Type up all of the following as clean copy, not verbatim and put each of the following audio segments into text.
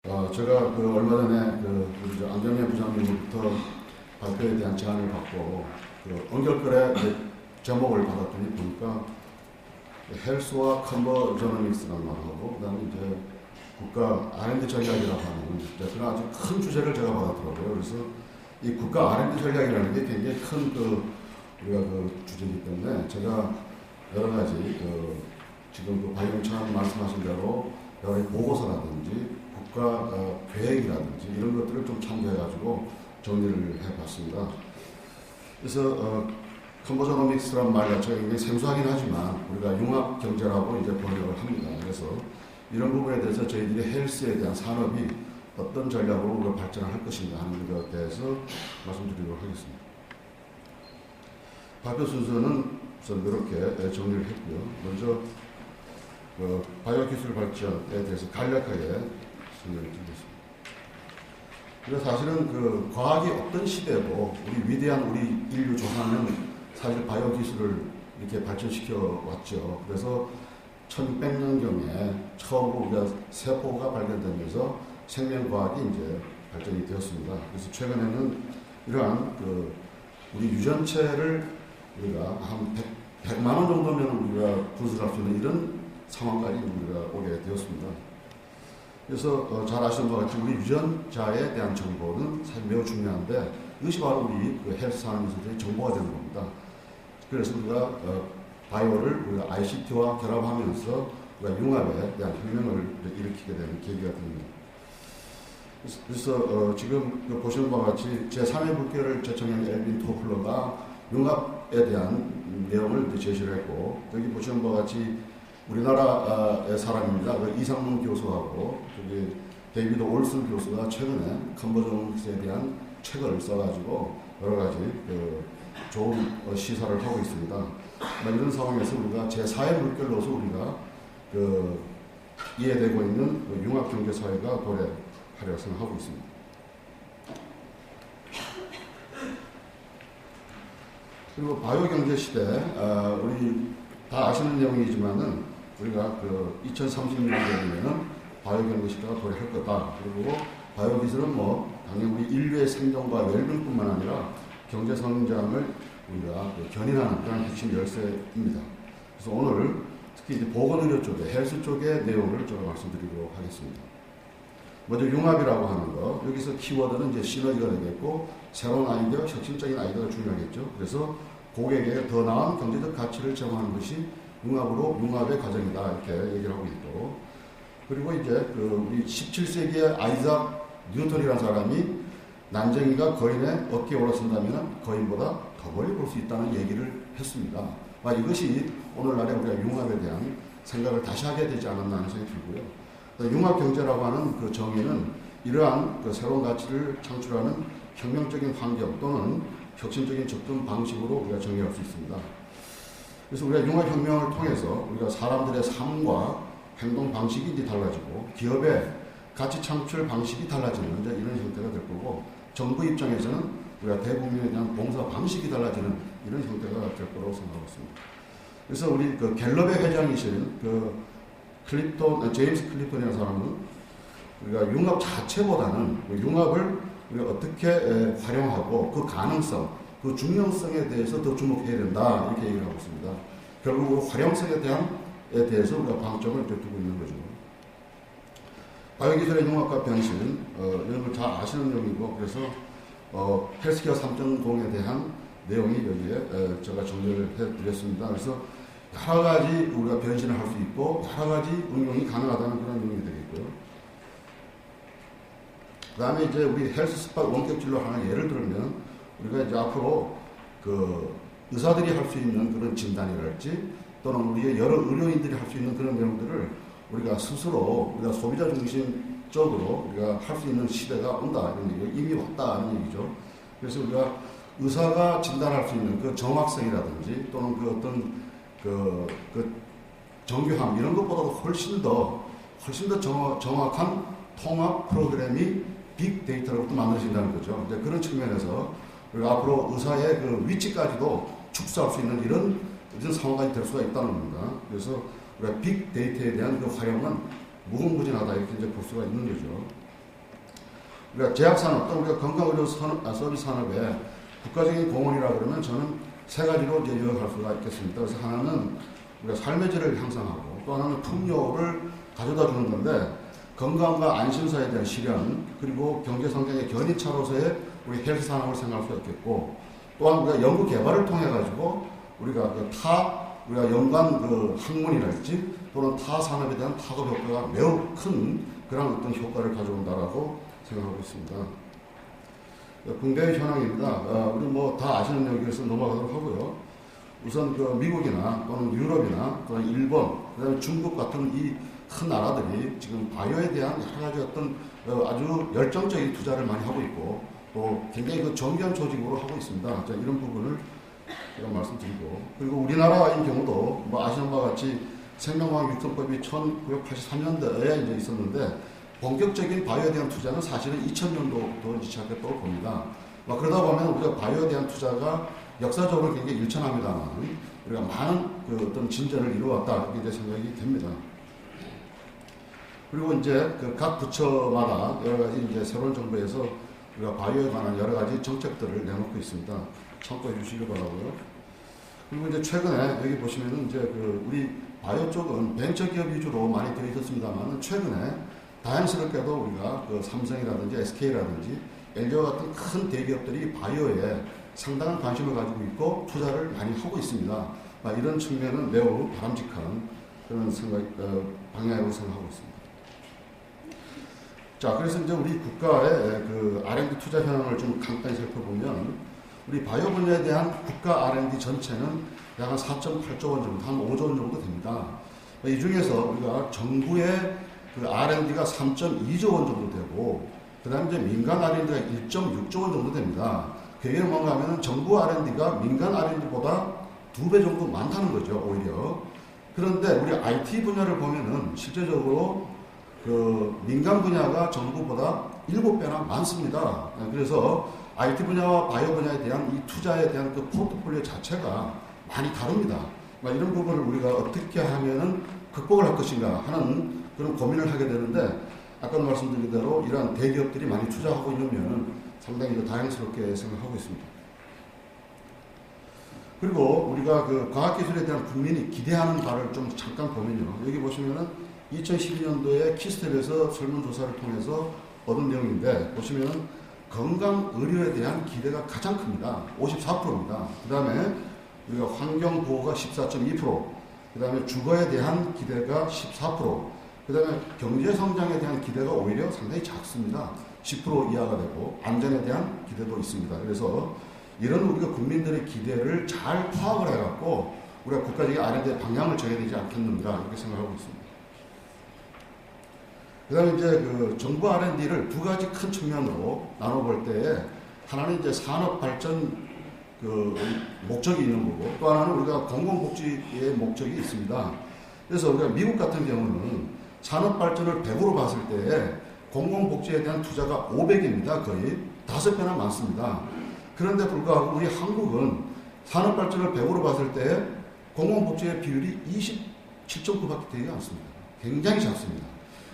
제가 얼마 전에 우리 안정래 부장님으로부터 발표에 대한 제안을 받고 언결글에 제목을 받았더니 보니까 헬스와 컨버저너믹스라는 말하고 그다음에 이제 국가 R&D 전략이라고 하는 그런 아주 큰 주제를 제가 받았더라고요. 그래서 이 국가 R&D 전략이라는 게 굉장히 큰 우리가 주제이기 때문에 제가 여러 가지 지금 박영찬 말씀하신 대로 여러 가지 보고서라든지 국가 계획이라든지 이런 것들을 좀 참고해가지고 정리를 해봤습니다. 그래서 컨버저너믹스란 말 자체가 굉장히 생소하긴 하지만 우리가 융합 경제라고 이제 번역을 합니다. 그래서 이런 부분에 대해서 저희들이 헬스에 대한 산업이 어떤 전략으로 우리가 발전을 할 것인가 하는 것에 대해서 말씀드리도록 하겠습니다. 발표 순서는 우선 이렇게 정리를 했고요. 먼저 바이오 기술 발전에 대해서 간략하게 설명을 드리겠습니다. 그래서 사실은 과학이 어떤 시대고 우리 위대한 우리 인류 조상은 사실 바이오 기술을 이렇게 발전시켜 왔죠. 그래서 1600년경에 처음으로 우리가 세포가 발견되면서 생명과학이 이제 발전이 되었습니다. 그래서 최근에는 이러한 우리 유전체를 우리가 한 100만 원 정도면 우리가 분석할 수 있는 이런 상황까지 우리가 오게 되었습니다. 그래서 잘 아시는 것 같이 우리 유전자에 대한 정보는 사실 매우 중요한데 이것이 바로 우리 헬스 산업에서 정보가 되는 겁니다. 그래서 우리가 바이오를 우리가 ICT와 결합하면서 우리가 융합에 대한 혁명을 일으키게 되는 계기가 됩니다. 그래서 지금 보시는 바와 같이 제3의 물결을 제청한 엘빈 토플러가 융합에 대한 내용을 제시를 했고, 여기 보시는 바와 같이 우리나라의 사람입니다. 이상문 교수하고 저기 데이비드 올슨 교수가 최근에 컨버저너믹스에 대한 책을 써가지고 여러 가지 좋은 시사를 하고 있습니다. 이런 상황에서 우리가 제4의 물결로서 우리가 이해되고 있는 융합경제사회가 도래하려고 생각하고 있습니다. 그리고 바이오경제 시대, 우리 다 아시는 내용이지만은 우리가 2030년대에는 바이오경제 시대가 도래할 거다. 그리고 바이오기술은 당연히 우리 인류의 생존과 웰빙뿐만 아니라 경제 성장을 우리가 견인하는 그런 핵심 열쇠입니다. 그래서 오늘 특히 이제 보건의료 쪽에, 헬스 쪽의 내용을 제가 말씀드리도록 하겠습니다. 먼저 융합이라고 하는 거, 여기서 키워드는 이제 시너지가 되겠고, 새로운 아이디어, 혁신적인 아이디어가 중요하겠죠. 그래서 고객에게 더 나은 경제적 가치를 제공하는 것이 융합의 과정이다. 이렇게 얘기를 하고 있고. 그리고 이제 우리 17세기의 아이작 뉴턴이라는 사람이 난쟁이가 거인의 어깨에 올라선다면 거인보다 더 멀리 볼 수 있다는 얘기를 했습니다. 이것이 오늘날의 우리가 융합에 대한 생각을 다시 하게 되지 않았나 하는 생각이 들고요. 융합경제라고 하는 정의는 이러한 새로운 가치를 창출하는 혁명적인 환경 또는 혁신적인 접근 방식으로 우리가 정의할 수 있습니다. 그래서 우리가 융합혁명을 통해서 우리가 사람들의 삶과 행동 방식이 이제 달라지고 기업의 가치 창출 방식이 달라지는 이제 이런 형태가 될 거고, 정부 입장에서는 우리가 대국민에 대한 봉사 방식이 달라지는 이런 형태가 될 거라고 생각하고 있습니다. 그래서 우리 갤럽의 회장이신 제임스 클리톤이라는 사람은 우리가 융합 자체보다는 융합을 우리가 어떻게 활용하고 그 가능성, 그 중요성에 대해서 더 주목해야 된다 이렇게 얘기를 하고 있습니다. 결국 활용성에 대해서 우리가 방점을 두고 있는 거죠. 바이오기술의 융합과 변신, 이런 걸 잘 아시는 내용이고, 그래서 헬스케어 3.0에 대한 내용이 여기에 제가 정리를 해드렸습니다. 그래서 여러 가지 우리가 변신을 할 수 있고 여러 가지 응용이 가능하다는 그런 내용이 되겠고요. 그 다음에 이제 우리 헬스 스파 원격 진료 하나 예를 들면 우리가 이제 앞으로 의사들이 할 수 있는 그런 진단이랄지 또는 우리의 여러 의료인들이 할 수 있는 그런 내용들을 우리가 스스로 우리가 소비자 중심적으로 우리가 할 수 있는 시대가 온다 이런 얘기, 이미 왔다 이런 얘기죠. 그래서 우리가 의사가 진단할 수 있는 그 정확성이라든지 또는 어떤 정교함 이런 것보다도 훨씬 더 정확한 통합 프로그램이 빅데이터로부터 만들어진다는 거죠. 이제 그런 측면에서 우리가 앞으로 의사의 위치까지도 축소할 수 있는 이런 상황까지 될 수가 있다는 겁니다. 그래서 우리가 빅데이터에 대한 활용은 무궁무진하다 이렇게 이제 볼 수가 있는 거죠. 우리가 제약산업 또 우리가 건강의료 서비스 산업에 국가적인 공헌이라 그러면 저는 세 가지로 이제 요약할 수가 있겠습니다. 그래서 하나는 우리가 삶의 질을 향상하고 또 하나는 풍요를 가져다 주는 건데 건강과 안심사에 대한 실현 그리고 경제성장의 견인차로서의 우리 헬스 산업을 생각할 수 있겠고 또한 우리가 연구 개발을 통해 가지고 우리가 우리가 연관 학문이랄지 또는 타 산업에 대한 파급 효과가 매우 큰 그런 어떤 효과를 가져온다라고 생각하고 있습니다. 국내 현황입니다. 우리 뭐 다 아시는 내용에서 넘어가도록 하고요. 우선 미국이나 또는 유럽이나 또는 일본, 그다음에 중국 같은 이 큰 나라들이 지금 바이오에 대한 여러 가지 어떤 아주 열정적인 투자를 많이 하고 있고 또 굉장히 정교한 조직으로 하고 있습니다. 자, 이런 부분을 제가 말씀드리고 그리고 우리나라인 경우도 뭐 아시는 바와 같이 생명과학 육성법이 1983년도에 이제 있었는데 본격적인 바이오에 대한 투자는 사실은 2000년도부터 시작했다고 봅니다. 그러다 보면 우리가 바이오에 대한 투자가 역사적으로 굉장히 일천합니다만 우리가 많은 어떤 진전을 이루었다 이렇게 이제 생각이 됩니다. 그리고 이제 각 부처마다 여러 가지 이제 새로운 정부에서 우리가 바이오에 관한 여러 가지 정책들을 내놓고 있습니다. 참고해 주시기 바라고요. 그리고 이제 최근에 여기 보시면은 이제 우리 바이오 쪽은 벤처기업 위주로 많이 되어 있었습니다만 최근에 다행스럽게도 우리가 삼성이라든지 SK라든지 LG와 같은 큰 대기업들이 바이오에 상당한 관심을 가지고 있고 투자를 많이 하고 있습니다. 이런 측면은 매우 바람직한 그런 방향이라고 생각하고 있습니다. 자, 그래서 이제 우리 국가의 R&D 투자 현황을 좀 간단히 살펴보면 우리 바이오 분야에 대한 국가 R&D 전체는 약 한 4.8조 원 정도, 한 5조 원 정도 됩니다. 이 중에서 우리가 정부의 R&D가 3.2조 원 정도 되고, 그 다음에 이제 민간 R&D가 1.6조 원 정도 됩니다. 그 얘기는 뭔가 하면은 정부 R&D가 민간 R&D보다 2배 정도 많다는 거죠, 오히려. 그런데 우리 IT 분야를 보면은 실제적으로 민간 분야가 정부보다 7배나 많습니다. 그래서 IT 분야와 바이오 분야에 대한 이 투자에 대한 포트폴리오 자체가 많이 다릅니다. 이런 부분을 우리가 어떻게 하면은 극복을 할 것인가 하는 그런 고민을 하게 되는데 아까 말씀드린 대로 이러한 대기업들이 많이 투자하고 있는 면은 상당히 다양스럽게 생각하고 있습니다. 그리고 우리가 과학기술에 대한 국민이 기대하는 바를 좀 잠깐 보면요. 여기 보시면은 2012년도에 키스텝에서 설문조사를 통해서 얻은 내용인데 보시면은 건강의료에 대한 기대가 가장 큽니다. 54%입니다. 그 다음에 우리가 환경보호가 14.2%, 그 다음에 주거에 대한 기대가 14%, 그 다음에 경제성장에 대한 기대가 오히려 상당히 작습니다. 10% 이하가 되고 안전에 대한 기대도 있습니다. 그래서 이런 우리가 국민들의 기대를 잘 파악을 해갖고 우리가 국가적인 R&D 방향을 정해야 되지 않겠는가 이렇게 생각하고 있습니다. 그 다음에 이제 정부 R&D를 두 가지 큰 측면으로 나눠볼 때에 하나는 이제 산업 발전 목적이 있는 거고 또 하나는 우리가 공공복지의 목적이 있습니다. 그래서 우리가 미국 같은 경우는 산업 발전을 100으로 봤을 때에 공공복지에 대한 투자가 500입니다. 거의 5배나 많습니다. 그런데 불구하고 우리 한국은 산업 발전을 100으로 봤을 때 공공복지의 비율이 27.9밖에 되지 않습니다. 굉장히 작습니다.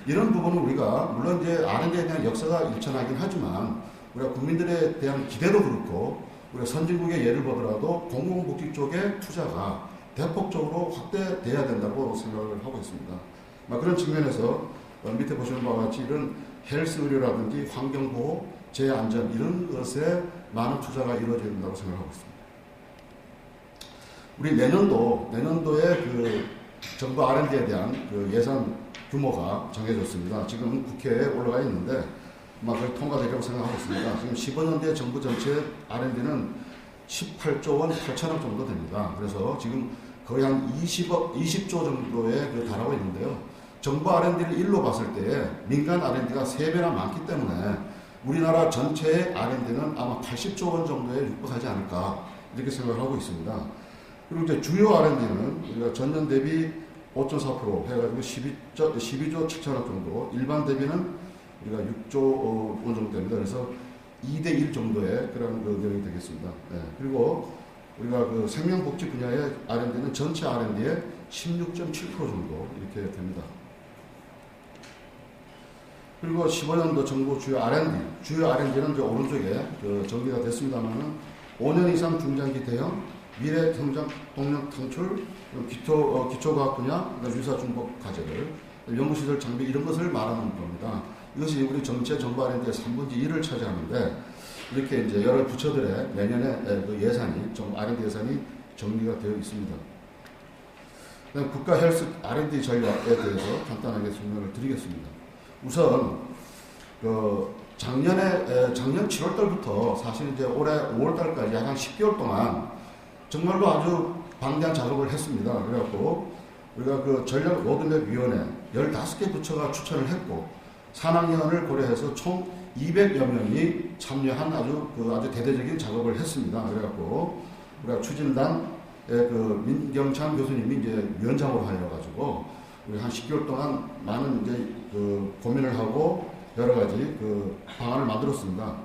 이런 부분은 우리가 물론 이제 R&D에 대한 역사가 일천하긴 하지만 우리가 국민들에 대한 기대도 그렇고 우리가 선진국의 예를 보더라도 공공복지 쪽의 투자가 대폭적으로 확대돼야 된다고 생각을 하고 있습니다. 그런 측면에서 밑에 보시는 바와 같이 이런 헬스 의료라든지 환경보호, 재안전 이런 것에 많은 투자가 이루어져야 된다고 생각하고 있습니다. 우리 내년도에 정부 R&D에 대한 예산 규모가 정해졌습니다. 지금 국회에 올라가 있는데 거의 통과되리라고 생각하고 있습니다. 지금 15년 뒤에 정부 전체 R&D는 18조 원 8천억 정도 됩니다. 그래서 지금 거의 한 20조 정도에 달하고 있는데요. 정부 R&D를 일로 봤을 때 민간 R&D가 3배나 많기 때문에 우리나라 전체의 R&D는 아마 80조 원 정도에 육박하지 않을까 이렇게 생각을 하고 있습니다. 그리고 이제 주요 R&D는 우리가 전년 대비 5.4% 해가지고 12조 7천억 정도, 일반 대비는 우리가 6조 원 정도 됩니다. 그래서 2대1 정도의 그런 내용이 되겠습니다. 네. 그리고 우리가 생명복지 분야의 R&D는 전체 R&D의 16.7% 정도 이렇게 됩니다. 그리고 15년도 정부 주요 R&D는 이제 오른쪽에 정리가 됐습니다만은 5년 이상 중장기 대형 미래 성장 동력 창출, 기초과학 분야, 유사 중복 과제들, 연구시설 장비 이런 것을 말하는 겁니다. 이것이 우리 전체 정부 R&D의 3분의 1을 차지하는데 이렇게 이제 여러 부처들의 매년의 그 예산이, 정부 R&D 예산이 정리가 되어 있습니다. 국가 헬스 R&D 전략에 대해서 간단하게 설명을 드리겠습니다. 우선 작년 7월달부터 사실 이제 올해 5월달까지 약 한 10개월 동안 정말로 아주 방대한 작업을 했습니다. 그래갖고 우리가 그 전략 로드맵 위원회 15개 부처가 추천을 했고 산학년을 고려해서 총 200여 명이 참여한 아주 대대적인 작업을 했습니다. 그래갖고 우리가 추진단의 그 민경찬 교수님이 이제 위원장으로 하여가지고 우리 한 10개월 동안 많은 이제 그 고민을 하고 여러 가지 그 방안을 만들었습니다.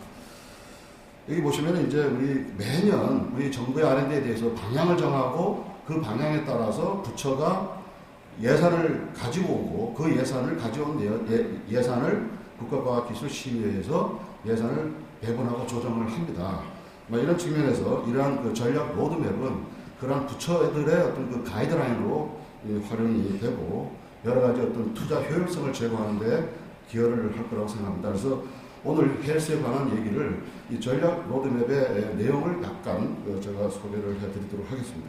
여기 보시면 이제 우리 매년 우리 정부의 R&D에 대해서 방향을 정하고 그 방향에 따라서 부처가 예산을 가지고 오고 그 예산을 가져온 예산을 국가과학기술심의회에서 예산을 배분하고 조정을 합니다. 이런 측면에서 이러한 그 전략 로드맵은 그러한 부처들의 어떤 그 가이드라인으로 활용이 되고 여러 가지 어떤 투자 효율성을 제고하는 데 기여를 할 거라고 생각합니다. 그래서 오늘 헬스에 관한 얘기를 이 전략 로드맵의 내용을 약간 제가 소개를 해드리도록 하겠습니다.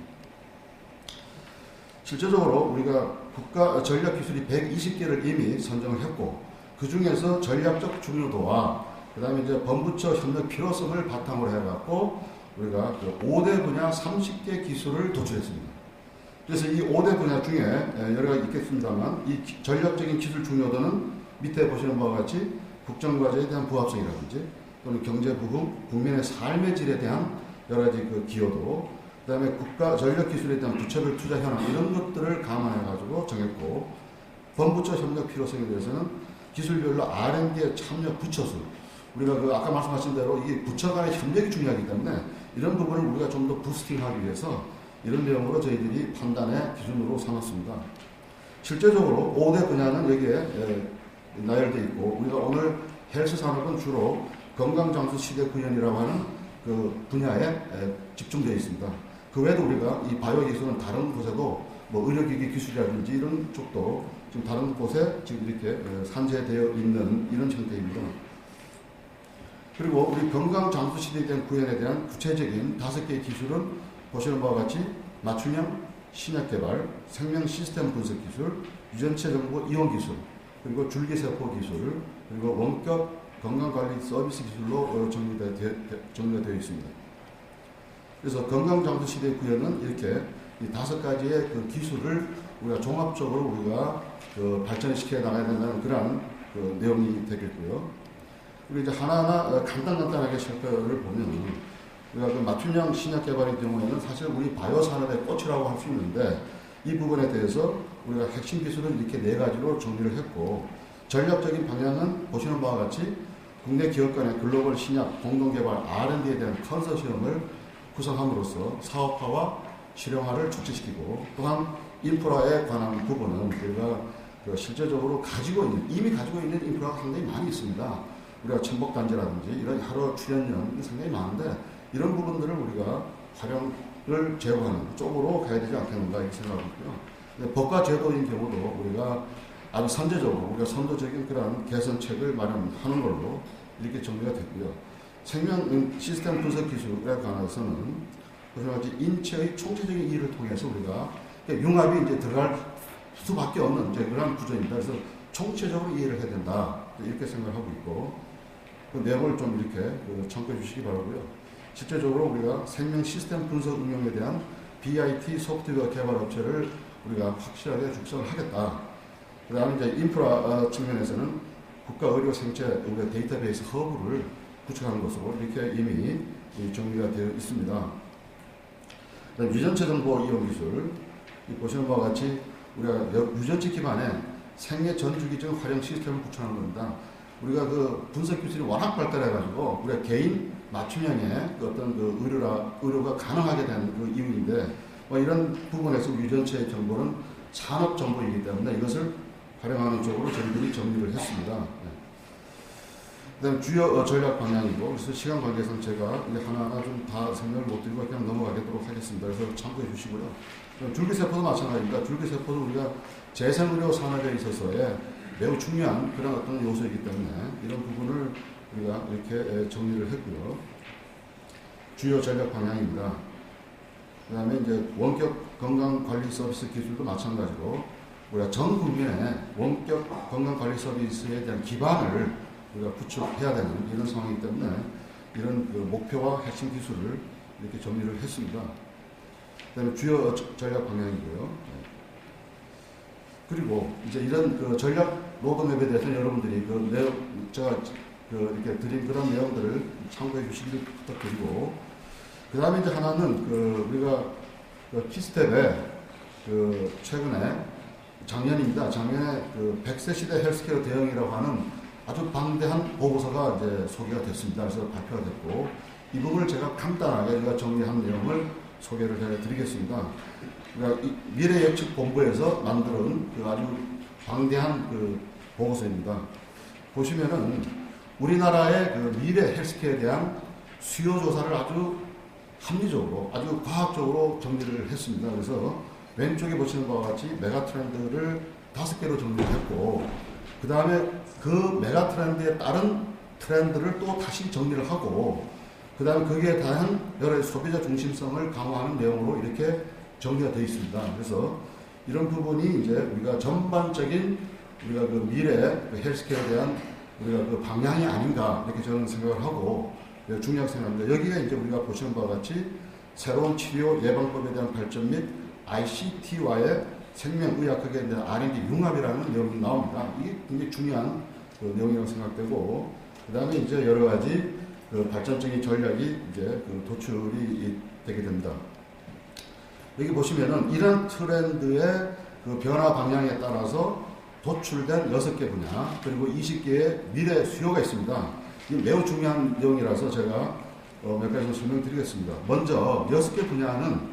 실제적으로 우리가 국가 전략 기술이 120개를 이미 선정을 했고 그 중에서 전략적 중요도와 그 다음에 이제 범부처 협력 필요성을 바탕으로 해갖고 우리가 그 5대 분야 30개 기술을 도출했습니다. 그래서 이 5대 분야 중에 여러 가지 있겠습니다만 이 전략적인 기술 중요도는 밑에 보시는 바와 같이 국정과제에 대한 부합성이라든지 또는 경제부흥, 국민의 삶의 질에 대한 여러 가지 그 기여도, 그 다음에 국가 전략기술에 대한 부처별 투자 현황 이런 것들을 감안해가지고 정했고 범부처 협력 필요성에 대해서는 기술별로 R&D에 참여 부처 수, 우리가 그 아까 말씀하신 대로 이 부처 간의 협력이 중요하기 때문에 이런 부분을 우리가 좀 더 부스팅하기 위해서 이런 내용으로 저희들이 판단의 기준으로 삼았습니다. 실제적으로 5대 분야는 여기에 나열되어 있고 우리가 오늘 헬스 산업은 주로 건강장수 시대 구현이라고 하는 그 분야에 집중되어 있습니다. 그 외에도 우리가 이 바이오 기술은 다른 곳에도 뭐 의료기기 기술이라든지 이런 쪽도 지금 다른 곳에 지금 이렇게 산재되어 있는 이런 형태입니다. 그리고 우리 건강장수 시대에 대한 구현에 대한 구체적인 5개의 기술은 보시는 바와 같이 맞춤형 신약 개발, 생명 시스템 분석 기술, 유전체 정보 이용 기술, 그리고 줄기세포 기술, 그리고 원격 건강관리 서비스 기술로 정리가 되어 있습니다. 그래서 건강장수 시대의 구현은 이렇게 이 5가지의 그 기술을 우리가 종합적으로 우리가 발전시켜 나가야 된다는 그러한 그 내용이 되겠고요. 그리고 이제 하나하나 간단하게 살펴를 보면 우리가 그 맞춤형 신약 개발의 경우에는 사실 우리 바이오 산업의 꽃이라고 할 수 있는데 이 부분에 대해서 우리가 핵심 기술은 이렇게 4가지로 정리를 했고 전략적인 방향은 보시는 바와 같이 국내 기업 간의 글로벌 신약 공동개발 R&D에 대한 컨소시엄을 구성함으로써 사업화와 실용화를 촉진시키고 또한 인프라에 관한 부분은 우리가 실제적으로 이미 가지고 있는 인프라가 상당히 많이 있습니다. 우리가 천복단지라든지 이런 하루 출연료 상당히 많은데 이런 부분들을 우리가 활용을 제고하는 쪽으로 가야 되지 않겠는가 이렇게 생각하고 있고요. 법과 제도인 경우도 우리가 아주 선제적으로 우리가 선도적인 그런 개선책을 마련하는 걸로 이렇게 정리가 됐고요. 생명 시스템 분석 기술에 관해서는 그래서 인체의 총체적인 이해를 통해서 우리가 융합이 이제 들어갈 수밖에 없는 이제 그런 구조입니다. 그래서 총체적으로 이해를 해야 된다 이렇게 생각하고 있고 그 내용을 좀 이렇게 참고해 주시기 바라고요. 실제적으로 우리가 생명 시스템 분석 응용에 대한 BIT 소프트웨어 개발 업체를 우리가 확실하게 육성을 하겠다. 그 다음에 이제 인프라 측면에서는 국가의료생체 우리가 데이터베이스 허브를 구축하는 것으로 이렇게 이미 정리가 되어 있습니다. 유전체 정보 이용 기술, 보시는 바와 같이 우리가 유전체 기반의 생애 전주기적 활용 시스템을 구축하는 겁니다. 우리가 그 분석 기술이 워낙 발달해가지고 우리가 개인 맞춤형의 어떤 의료가 가능하게 된 그 이유인데 이런 부분에서 유전체 정보는 산업 정보이기 때문에 이것을 활용하는 쪽으로 저희들이 정리를 했습니다. 그다음 주요 전략 방향이고, 그래서 시간 관계상 제가 이제 하나하나 좀 다 설명을 못 드리고 그냥 넘어가도록 하겠습니다. 그래서 참고해 주시고요. 줄기세포도 마찬가지입니다. 줄기세포도 우리가 재생의료 산업에 있어서의 매우 중요한 그런 어떤 요소이기 때문에 이런 부분을 우리가 이렇게 정리를 했고요. 주요 전략 방향입니다. 그 다음에 이제 원격 건강관리 서비스 기술도 마찬가지로 우리가 전 국민의 원격 건강관리 서비스에 대한 기반을 우리가 구축해야 되는 이런 상황이기 때문에 이런 그 목표와 핵심 기술을 이렇게 정리를 했습니다. 그 다음에 주요 전략 방향이고요. 그리고 이제 이런 그 전략 로드맵에 대해서 여러분들이 그 내용, 제가 이렇게 드린 그런 내용들을 참고해 주시기를 부탁드리고, 그 다음에 이제 하나는 그 우리가 그 키스텝에 그 최근에 작년에 그 100세 시대 헬스케어 대응이라고 하는 아주 방대한 보고서가 이제 소개가 됐습니다. 그래서 발표가 됐고, 이 부분을 제가 간단하게 제가 정리한 내용을 소개를 해드리겠습니다. 그러니까 미래 예측 본부에서 만든 그 아주 방대한 그 보고서입니다. 보시면은 우리나라의 그 미래 헬스케어에 대한 수요 조사를 아주 합리적으로, 아주 과학적으로 정리를 했습니다. 그래서 왼쪽에 보시는 바와 같이 메가 트렌드를 5개로 정리를 했고, 그 다음에 그 메가 트렌드에 따른 트렌드를 또 다시 정리를 하고, 그 다음에 거기에 대한 여러 소비자 중심성을 강화하는 내용으로 이렇게 정리가 되어 있습니다. 그래서 이런 부분이 이제 우리가 전반적인 우리가 그 미래 그 헬스케어에 대한 우리가 그 방향이 아닌가 이렇게 저는 생각을 하고 중요하게 생각합니다. 여기에 이제 우리가 보시는 바와 같이 새로운 치료 예방법에 대한 발전 및 ICT와의 생명의학학에 대한 R&D 융합이라는 내용이 나옵니다. 이게 굉장히 중요한 그 내용이라고 생각되고, 그 다음에 이제 여러 가지 그 발전적인 전략이 이제 그 도출이 되게 됩니다. 여기 보시면은 이런 트렌드의 그 변화 방향에 따라서 도출된 6개 분야, 그리고 20개의 미래 수요가 있습니다. 이 매우 중요한 내용이라서 제가 몇 가지 설명드리겠습니다. 먼저 6개 분야는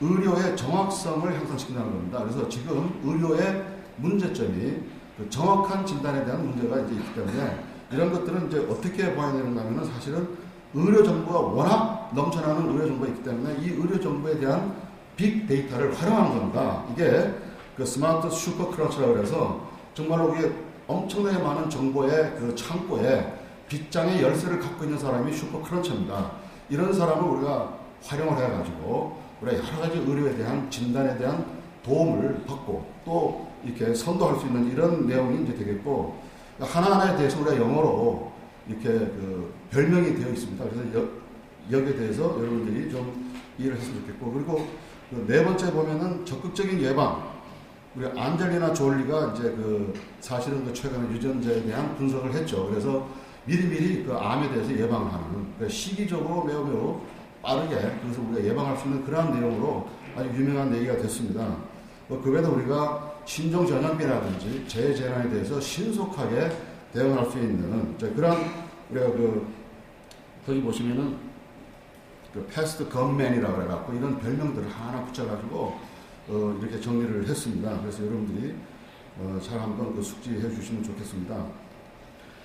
의료의 정확성을 향상시킨다는 겁니다. 그래서 지금 의료의 문제점이 그 정확한 진단에 대한 문제가 이제 있기 때문에 이런 것들은 이제 어떻게 봐야 되는가 하면 사실은 의료 정보가 워낙 넘쳐나는 의료 정보가 있기 때문에 이 의료 정보에 대한 빅데이터를 활용하는 겁니다. 이게 그 스마트 슈퍼 크런치라고 해서 정말로 이게 엄청나게 많은 정보의 그 창고에 빗장의 열쇠를 갖고 있는 사람이 슈퍼 크런치입니다. 이런 사람을 우리가 활용을 해가지고 우리가 여러 가지 의료에 대한 진단에 대한 도움을 받고 또 이렇게 선도할 수 있는 이런 내용이 이제 되겠고, 하나하나에 대해서 우리가 영어로 이렇게 그 별명이 되어 있습니다. 그래서 여기에 대해서 여러분들이 좀 이해를 했으면 좋겠고, 그리고 그 네 번째 보면은 적극적인 예방. 우리 안젤리나 졸리가 이제 그 사실은 그 최근에 유전자에 대한 분석을 했죠. 그래서 미리미리 그 암에 대해서 예방을 하는, 그러니까 시기적으로 매우 빠르게 그래서 우리가 예방할 수 있는 그러한 내용으로 아주 유명한 얘기가 됐습니다. 그 외에도 우리가 신종 전염병이라든지 재해재난에 대해서 신속하게 대응할 수 있는 그런 우리가 그 거기 보시면은 그 패스트 건맨이라고 그래갖고 이런 별명들을 하나 붙여가지고 이렇게 정리를 했습니다. 그래서 여러분들이 잘 한번 그 숙지해 주시면 좋겠습니다.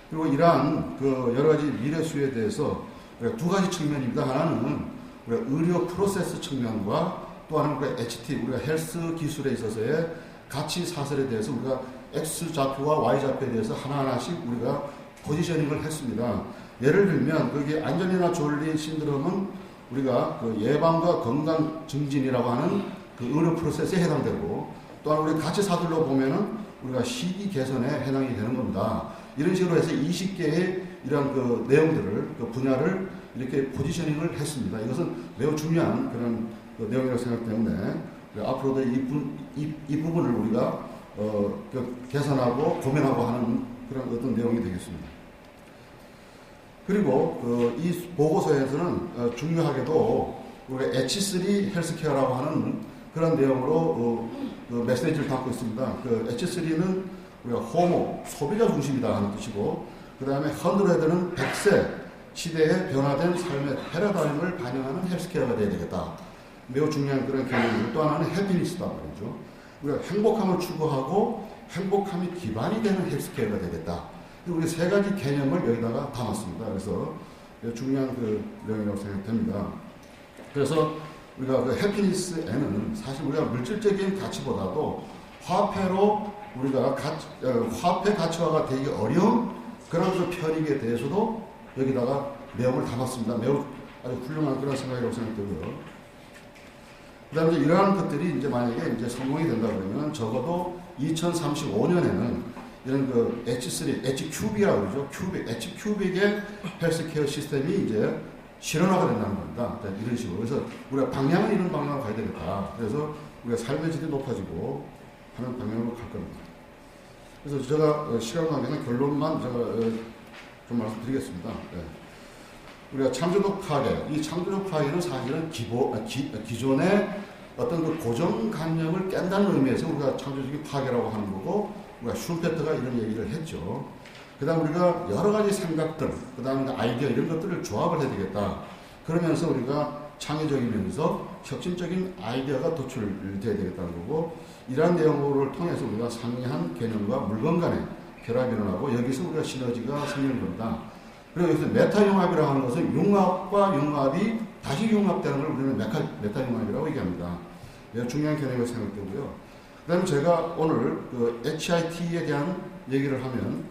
그리고 이러한 그 여러 가지 미래 수요에 대해서 우리가 두 가지 측면입니다. 하나는 우리가 의료 프로세스 측면과 또 하나는 우리가 HT, 우리가 헬스 기술에 있어서의 가치 사설에 대해서 우리가 X 좌표와 Y 좌표에 대해서 하나하나씩 우리가 포지셔닝을 했습니다. 예를 들면 거기 안젤리나 졸리 신드롬은 우리가 그 예방과 건강 증진이라고 하는 그 의료 프로세스에 해당되고, 또한 우리 가치 사들로 보면은 우리가 시기 개선에 해당이 되는 겁니다. 이런 식으로 해서 20개의 이런 그 내용들을, 그 분야를 이렇게 포지셔닝을 했습니다. 이것은 매우 중요한 그런 그 내용이라고 생각하기 때문에 앞으로도 이 부분을 우리가 그 개선하고 고민하고 하는 그런 어떤 내용이 되겠습니다. 그리고 이 보고서에서는 중요하게도 우리가 H3 헬스케어라고 하는 그런 내용으로 그 메시지를 담고 있습니다. 그 H3는 우리가 호모, 소비자 중심이다 하는 뜻이고, 그 다음에 헌드레드는 100세 시대의 변화된 삶의 패러다임을 반영하는 헬스케어가 되어야 되겠다. 매우 중요한 그런 개념이고, 또 하나는 해피니스다 말이죠. 우리가 행복함을 추구하고 행복함이 기반이 되는 헬스케어가 되겠다. 우리 세 가지 개념을 여기다가 담았습니다. 그래서 중요한 그 내용이라고 생각됩니다. 그래서 우리가 그 해피니스에는 사실 우리가 물질적인 가치보다도 화폐로 우리가 화폐 가치화가 되기 어려운 그런 그 편익에 대해서도 여기다가 내용을 담았습니다. 매우 아주 훌륭한 그런 생각이라고 생각되고요. 그 다음에 이러한 것들이 이제 만약에 이제 성공이 된다 그러면 적어도 2035년에는 이런 그 H3, H큐빅이라고 그러죠. H큐빅의 헬스케어 시스템이 이제 실현화가 된다는 겁니다. 이런 식으로. 그래서 우리가 방향은 이런 방향으로 가야 되겠다. 그래서 우리가 삶의 질이 높아지고 하는 방향으로 갈 겁니다. 그래서 제가 시간 관계상 결론만 제가 좀 말씀드리겠습니다. 네. 우리가 창조적 파괴, 이 창조적 파괴는 사실은 기존의 어떤 그 고정관념을 깬다는 의미에서 우리가 창조적인 파괴라고 하는 거고, 우리가 슈페트가 이런 얘기를 했죠. 그 다음 우리가 여러 가지 생각들, 그 다음에 아이디어 이런 것들을 조합을 해야 되겠다. 그러면서 우리가 창의적이면서 혁신적인 아이디어가 도출돼야 되겠다는 거고, 이러한 내용을 통해서 우리가 상이한 개념과 물건 간의 결합이 일어나고 여기서 우리가 시너지가 생기는 겁니다. 그리고 여기서 메타융합이라고 하는 것은 융합과 융합이 다시 융합되는 걸 우리는 메타융합이라고 얘기합니다. 매우 중요한 개념이라고 생각되고요. 그 다음에 제가 오늘 그 HIT에 대한 얘기를 하면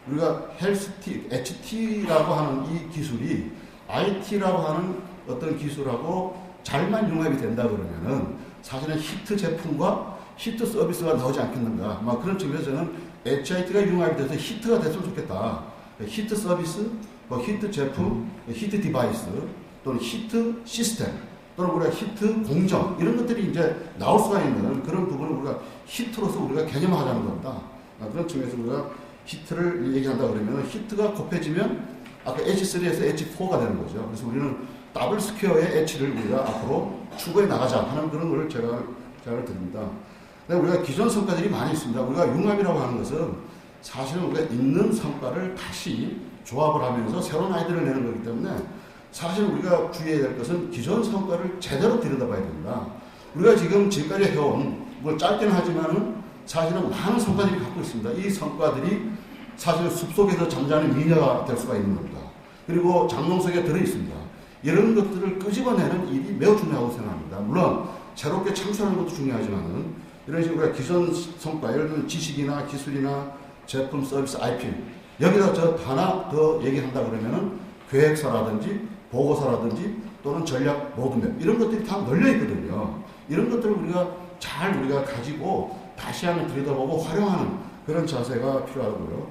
우리가 HT라고 하는 이 기술이 IT라고 하는 어떤 기술하고 잘만 융합이 된다 그러면은 사실은 히트 제품과 히트 서비스가 나오지 않겠는가. 막 그런 측면에서 저는 HIT가 융합이 돼서 히트가 됐으면 좋겠다. 히트 서비스, 히트 제품, 히트 디바이스, 또는 히트 시스템, 또는 우리가 히트 공정, 이런 것들이 이제 나올 수가 있는 그런 부분을 우리가 히트로서 우리가 개념화하자는 겁니다. 그런 측면에서 우리가 히트를 얘기한다 그러면 히트가 곱해지면 아까 H3에서 H4가 되는 거죠. 그래서 우리는 더블 스퀘어의 H를 우리가 앞으로 추구해 나가자 하는 그런 걸 제가 드립니다. 우리가 기존 성과들이 많이 있습니다. 우리가 융합이라고 하는 것은 사실은 우리가 있는 성과를 다시 조합을 하면서 새로운 아이디어를 내는 거기 때문에 사실 우리가 주의해야 될 것은 기존 성과를 제대로 들여다봐야 됩니다. 우리가 지금까지 해온, 뭐 짧게는 하지만은 사실은 많은 성과들이 갖고 있습니다. 이 성과들이 사실 숲속에서 잠자는 미녀가 될 수가 있는 겁니다. 그리고 장롱 속에 들어있습니다. 이런 것들을 끄집어내는 일이 매우 중요하다고 생각합니다. 물론 새롭게 창출하는 것도 중요하지만은 이런 식으로 우리가 기존 성과, 예를 들면 지식이나 기술이나 제품, 서비스, IP 여기다 저 하나 더 얘기한다 그러면은 계획서라든지 보고서라든지 또는 전략 로드맵 이런 것들이 다 널려 있거든요. 이런 것들을 우리가 가지고 다시 한번 들여다보고 활용하는 그런 자세가 필요하고요.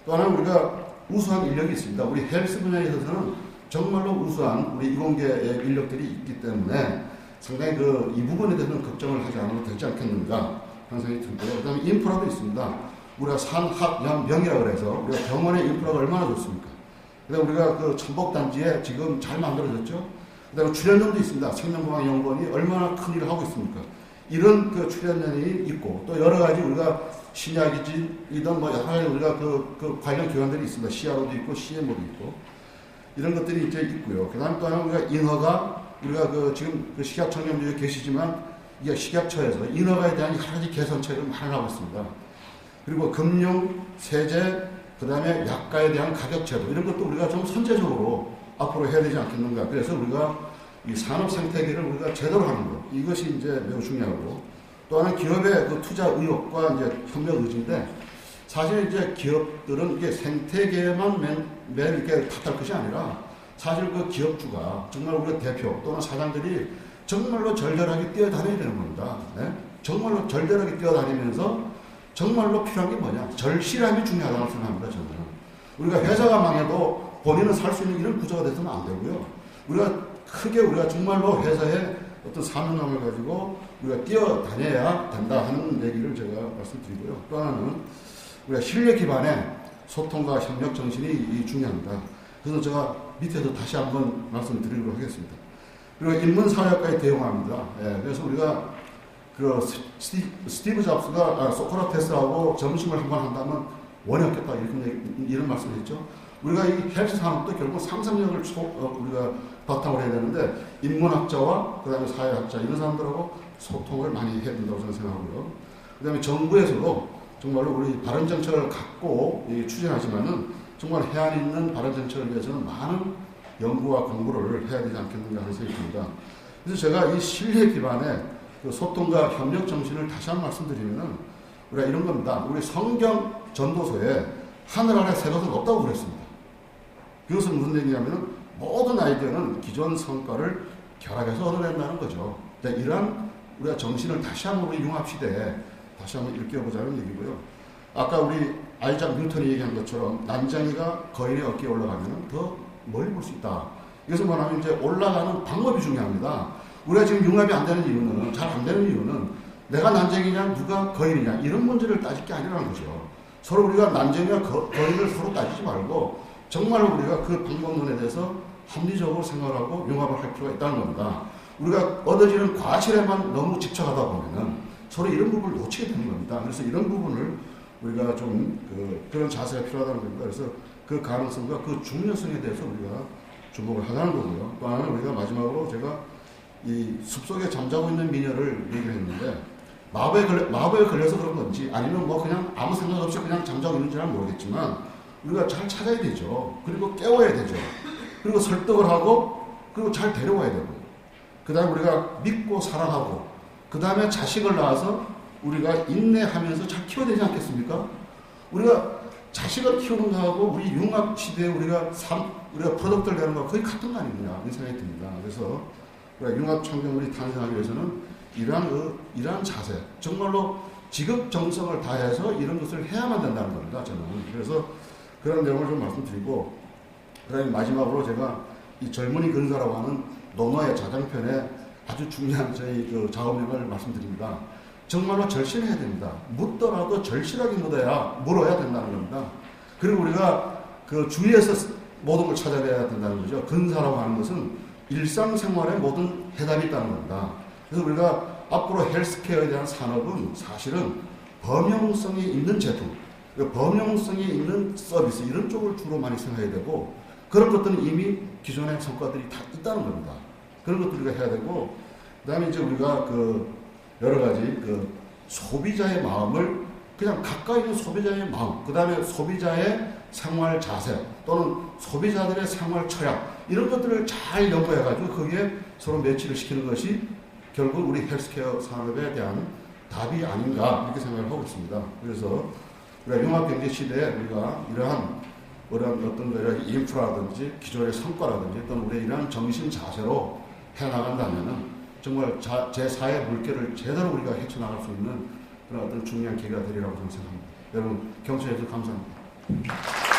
또 하나 우리가 우수한 인력이 있습니다. 우리 헬스 분야에 있어서는 정말로 우수한 우리 이공계의 인력들이 있기 때문에 상당히 이 부분에 대해서는 걱정을 하지 않아도 되지 않겠는가 하는 생각이 들고요. 그 다음에 인프라도 있습니다. 우리가 산학연명이라고 해서 우리가 병원의 인프라가 얼마나 좋습니까? 그 다음에 우리가 그 천복단지에 지금 잘 만들어졌죠. 그 다음에 출연연도 있습니다. 생명공학연구원이 얼마나 큰 일을 하고 있습니까? 이런 그 출연연이 있고 또 여러 가지 우리가 신약이든 뭐 여러 가지 우리가 그 관련 기관들이 있습니다. CRO도 있고 CMO도 있고 이런 것들이 이제 있고요. 그 다음에 또 하나 우리가 인허가 우리가 지금 식약청렴주에 계시지만 이게 식약처에서 인허가에 대한 여러 가지 개선책을 많이 하고 있습니다. 그리고 금융, 세제, 그 다음에 약가에 대한 가격 제도 이런 것도 우리가 좀 선제적으로 앞으로 해야 되지 않겠는가. 그래서 우리가 이 산업 생태계를 우리가 제대로 하는 것 이것이 이제 매우 중요하고 또 하나 기업의 그 투자 의욕과 이제 협력 의지인데 사실 이제 기업들은 이게 생태계만 매일 이렇게 탓할 것이 아니라 사실 그 기업주가 정말 우리 대표 또는 사장들이 정말로 절절하게 뛰어다녀야 되는 겁니다. 네? 정말로 절절하게 뛰어다니면서 정말로 필요한 게 뭐냐? 절실함이 중요하다고 생각합니다. 저는. 우리가 회사가 망해도 본인은 살 수 있는 이런 구조가 됐으면 안 되고요. 우리가 정말로 회사에 어떤 사명감을 가지고 우리가 뛰어다녀야 된다 하는 얘기를 제가 말씀드리고요. 또 하나는 우리가 신뢰 기반의 소통과 협력 정신이 중요합니다. 그래서 제가 밑에서 다시 한번 말씀드리도록 하겠습니다. 그리고 인문사회학과에 대응합니다. 그래서 우리가 스티브 잡스가 소크라테스하고 점심을 한번 한다면 원이 없겠다 이런 말씀을 했죠. 우리가 이 헬스 산업도 결국 상상력을 우리가 바탕으로 해야 되는데 인문학자와 그 다음에 사회학자 이런 사람들하고 소통을 많이 해야 된다고 저는 생각하고요. 그 다음에 정부에서도 정말로 우리 바른 정책을 갖고 추진하지만은 정말 해안 있는 바른 정책을 위해서는 많은 연구와 공부를 해야 되지 않겠는가 하는 생각이 듭니다. 그래서 제가 이 신뢰 기반의 그 소통과 협력 정신을 다시 한번 말씀드리면은 우리가 이런 겁니다. 우리 성경 전도서에 하늘 아래 새 것은 없다고 그랬습니다. 그것은 무슨 얘기냐면은 모든 아이디어는 기존 성과를 결합해서 얻어낸다는 거죠. 이러한 우리가 정신을 다시 한번 우리 융합 시대에 다시 한번 일깨워보자는 얘기고요. 아까 우리 아이작 뉴턴이 얘기한 것처럼 난장이가 거인의 어깨에 올라가면 더 멀리 볼 수 있다. 이것은 뭐냐면 이제 올라가는 방법이 중요합니다. 우리가 지금 융합이 안 되는 이유는, 잘 안 되는 이유는 내가 난쟁이냐 누가 거인이냐 이런 문제를 따질 게 아니라는 거죠. 서로 우리가 난쟁이와 거인을 서로 따지지 말고 정말로 우리가 그 방법론에 대해서 합리적으로 생각하고 융합을 할 필요가 있다는 겁니다. 우리가 얻어지는 과실에만 너무 집착하다 보면은 서로 이런 부분을 놓치게 되는 겁니다. 그래서 이런 부분을 우리가 좀 그런 자세가 필요하다는 겁니다. 그래서 그 가능성과 그 중요성에 대해서 우리가 주목을 하자는 거고요. 또 하나는 우리가 마지막으로 제가 이 숲속에 잠자고 있는 미녀를 얘기를 했는데 마법에 걸려서 그런 건지 아니면 뭐 그냥 아무 생각 없이 그냥 잠자고 있는지는 모르겠지만 우리가 잘 찾아야 되죠. 그리고 깨워야 되죠. 그리고 설득을 하고 그리고 잘 데려와야 되고 그 다음에 우리가 믿고 사랑하고 그 다음에 자식을 낳아서 우리가 인내하면서 잘 키워야 되지 않겠습니까? 우리가 자식을 키우는 거하고 우리 융합 시대에 우리가 프로덕트를 내는 거 거의 같은 거 아니냐 이런 생각이 듭니다. 그래서 우리가 융합 창조물이 탄생하기 위해서는 이러한 자세, 정말로 지극정성을 다해서 이런 것을 해야만 된다는 겁니다. 저는 그래서 그런 내용을 좀 말씀드리고 그다음에 마지막으로 제가 이 젊은이 근사라고 하는 노노의 자장편에 아주 중요한 저희 그 작업력을 말씀드립니다. 정말로 절실해야 됩니다. 묻더라도 절실하게 물어야 된다는 겁니다. 그리고 우리가 그 주위에서 모든 걸 찾아내야 된다는 거죠. 근사라고 하는 것은 일상생활의 모든 해답이 있다는 겁니다. 그래서 우리가 앞으로 헬스케어에 대한 산업은 사실은 범용성이 있는 제품, 범용성이 있는 서비스 이런 쪽을 주로 많이 생각해야 되고 그런 것들은 이미 기존의 성과들이 다 있다는 겁니다. 그런 것들 우리가 해야 되고 그 다음에 이제 우리가 그 여러 가지 그 소비자의 마음을 그냥 가까이 있는 소비자의 마음, 그 다음에 소비자의 생활 자세 또는 소비자들의 생활 철학 이런 것들을 잘 연구해가지고 거기에 서로 매치를 시키는 것이 결국 우리 헬스케어 산업에 대한 답이 아닌가 이렇게 생각을 하고 있습니다. 그래서 우리가 융합경제 시대에 우리가 이러한 어떤 인프라든지 기존의 성과라든지 또는 우리의 이러한 정신 자세로 해나간다면은 정말 제4의 물결을 제대로 우리가 헤쳐나갈 수 있는 그런 어떤 중요한 계기가 되리라고 저는 생각합니다. 여러분 경청해 주셔서 감사합니다.